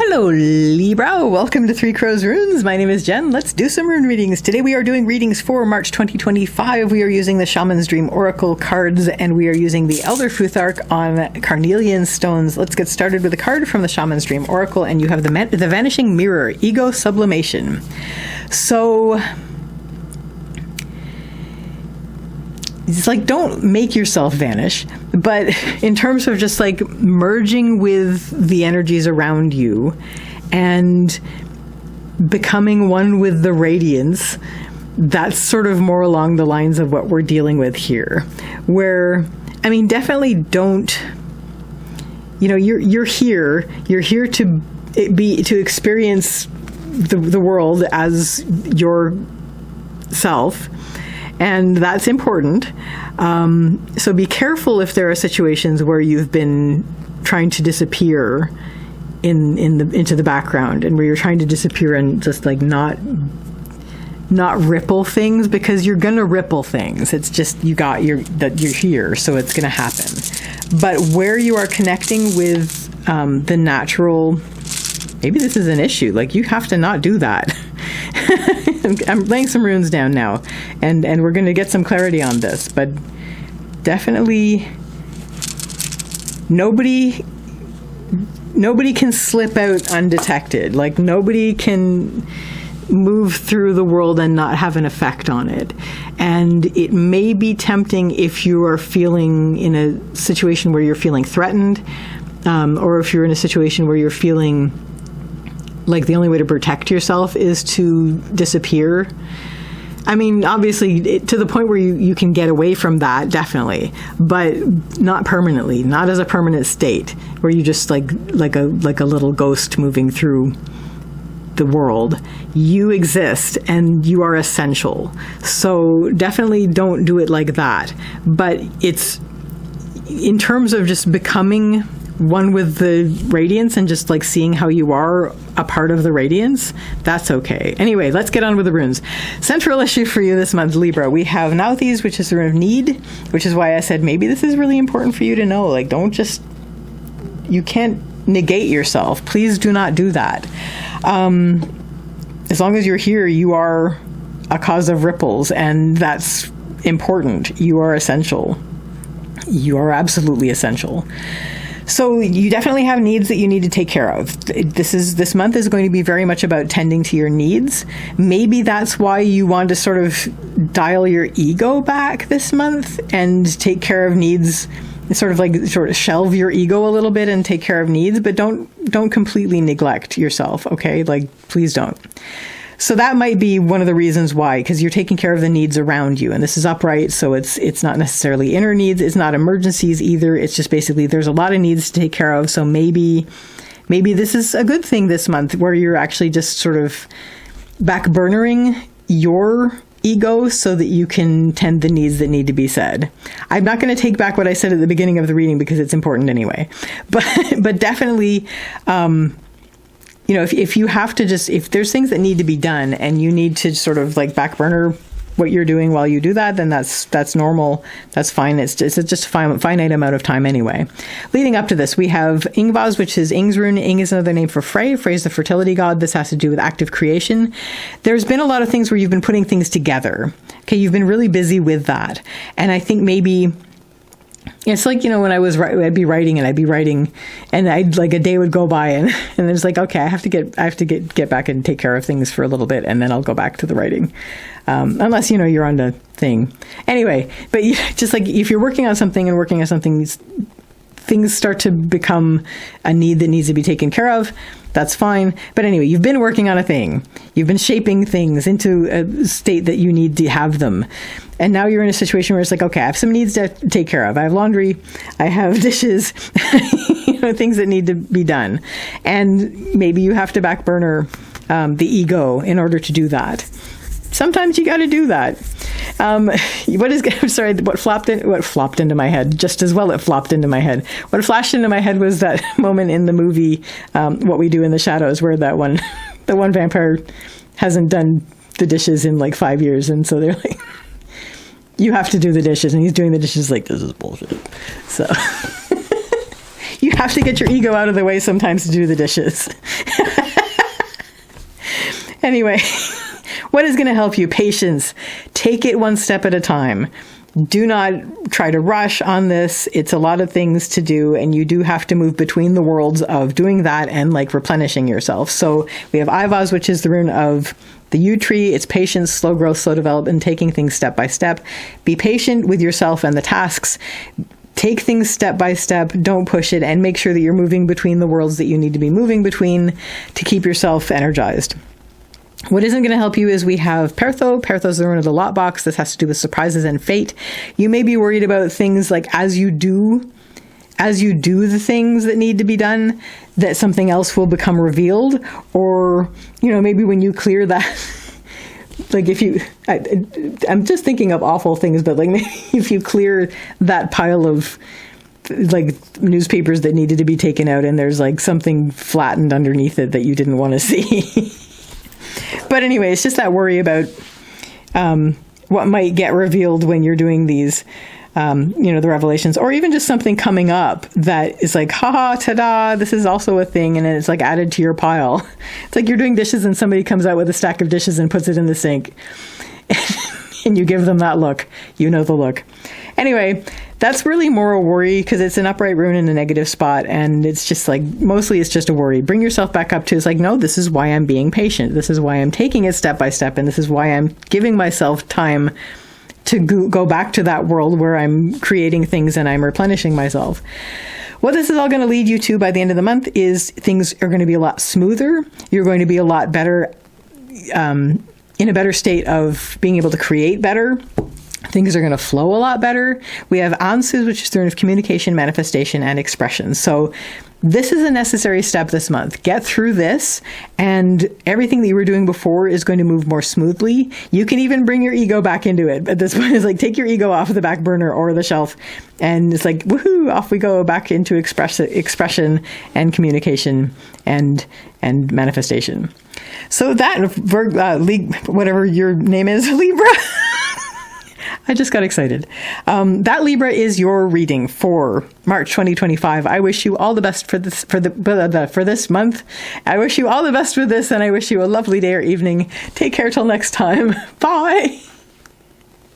Hello Libra, welcome to Three Crows Runes. My name is Jen. Let's do some rune readings. Today we are doing readings for March 2025. We are using the Shaman's Dream Oracle cards and we are using the Elder Futhark on Carnelian stones. Let's get started with a card from the Shaman's Dream Oracle, and you have the Vanishing Mirror, Ego Sublimation. So it's like, don't make yourself vanish, but in terms of just like merging with the energies around you and becoming one with the radiance, that's sort of more along the lines of what we're dealing with here. Where, I mean, definitely don't, you know, you're here to experience the world as yourself. And that's important. So be careful if there are situations where you've been trying to disappear into the background, and where you're trying to disappear and just like not ripple things, because you're gonna ripple things. It's just you're here, so it's gonna happen. But where you are connecting with the natural, maybe this is an issue. Like, you have to not do that. I'm laying some runes down now, and we're going to get some clarity on this, but definitely nobody can slip out undetected. Like, nobody can move through the world and not have an effect on it. And it may be tempting if you are feeling in a situation where you're feeling threatened, or if you're in a situation where you're feeling like the only way to protect yourself is to disappear. I mean, obviously, to the point where you can get away from that, definitely, but not permanently, not as a permanent state where you just like a little ghost moving through the world. You exist and you are essential. So definitely don't do it like that. But it's in terms of just becoming one with the radiance and just like seeing how you are a part of the radiance, that's okay. Anyway, let's get on with the runes. Central issue for you this month, Libra. We have Nauthiz, which is the rune of need, which is why I said maybe this is really important for you to know. Like, you can't negate yourself. Please do not do that. As long as you're here, you are a cause of ripples, and that's important. You are essential. You are absolutely essential. So you definitely have needs that you need to take care of. This month is going to be very much about tending to your needs. Maybe that's why you want to sort of dial your ego back this month and take care of needs, sort of shelve your ego a little bit and take care of needs, but don't completely neglect yourself, okay? Like, please don't. So that might be one of the reasons why, because you're taking care of the needs around you, and this is upright, so it's not necessarily inner needs, it's not emergencies either. It's just basically there's a lot of needs to take care of. So maybe this is a good thing this month, where you're actually just sort of backburnering your ego so that you can tend the needs that need to be said. I'm not going to take back what I said at the beginning of the reading because it's important anyway, but definitely. You know, if you have to if there's things that need to be done and you need to sort of like back burner what you're doing while you do that, then that's normal. That's fine. It's just a finite amount of time anyway. Leading up to this, we have Ingvaz, which is Ing's rune. Ing is another name for Frey. Frey is the fertility god. This has to do with active creation. There's been a lot of things where you've been putting things together. Okay, you've been really busy with that. And I think maybe it's like, you know, when I'd be writing and I'd like a day would go by and it's like, okay, I have to get back and take care of things for a little bit, and then I'll go back to the writing. Unless, you know, you're on the thing. Anyway, but just like if you're working on something, things start to become a need that needs to be taken care of. That's fine. But anyway, you've been working on a thing. You've been shaping things into a state that you need to have them. And now you're in a situation where it's like, okay, I have some needs to take care of. I have laundry. I have dishes, you know, things that need to be done. And maybe you have to back burner the ego in order to do that. Sometimes you got to do that. What flopped into my head, just as well it flopped into my head. What flashed into my head was that moment in the movie, What We Do in the Shadows, where the one vampire hasn't done the dishes in like 5 years. And so they're like, you have to do the dishes. And he's doing the dishes like, this is bullshit. So you have to get your ego out of the way sometimes to do the dishes. Anyway, what is going to help you? Patience. Take it one step at a time. Do not try to rush on this. It's a lot of things to do, and you do have to move between the worlds of doing that and like replenishing yourself. So we have Ivaz, which is the rune of the yew tree. It's patience, slow growth, slow development, taking things step by step. Be patient with yourself and the tasks. Take things step by step. Don't push it, and make sure that you're moving between the worlds that you need to be moving between to keep yourself energized. What isn't going to help you is we have Pertho. Pertho is the rune of the lot box. This has to do with surprises and fate. You may be worried about things like as you do the things that need to be done, that something else will become revealed, or, maybe when you clear that, like I'm just thinking of awful things, but like maybe if you clear that pile of like newspapers that needed to be taken out and there's like something flattened underneath it that you didn't want to see. But anyway, it's just that worry about what might get revealed when you're doing these, the revelations, or even just something coming up that is like, haha, ta-da, this is also a thing, and it's like added to your pile. It's like you're doing dishes and somebody comes out with a stack of dishes and puts it in the sink. And you give them that look. You know the look. Anyway, that's really more a worry because it's an upright rune in a negative spot, and it's just like, mostly it's just a worry. Bring yourself back up to, it's like, no, this is why I'm being patient. This is why I'm taking it step by step, and this is why I'm giving myself time to go back to that world where I'm creating things and I'm replenishing myself. What this is all going to lead you to by the end of the month is things are going to be a lot smoother. You're going to be a lot better, in a better state of being able to create better. Things are going to flow a lot better. We have Ansu, which is the rune of communication, manifestation, and expression. So this is a necessary step this month. Get through this, and everything that you were doing before is going to move more smoothly. You can even bring your ego back into it. At this point, it's like, take your ego off of the back burner or the shelf, and it's like, woohoo, off we go back into expression and communication and manifestation. So that, whatever your name is, Libra. I just got excited. That Libra is your reading for March 2025. I wish you all the best for this month. I wish you all the best with this, and I wish you a lovely day or evening. Take care till next time. Bye.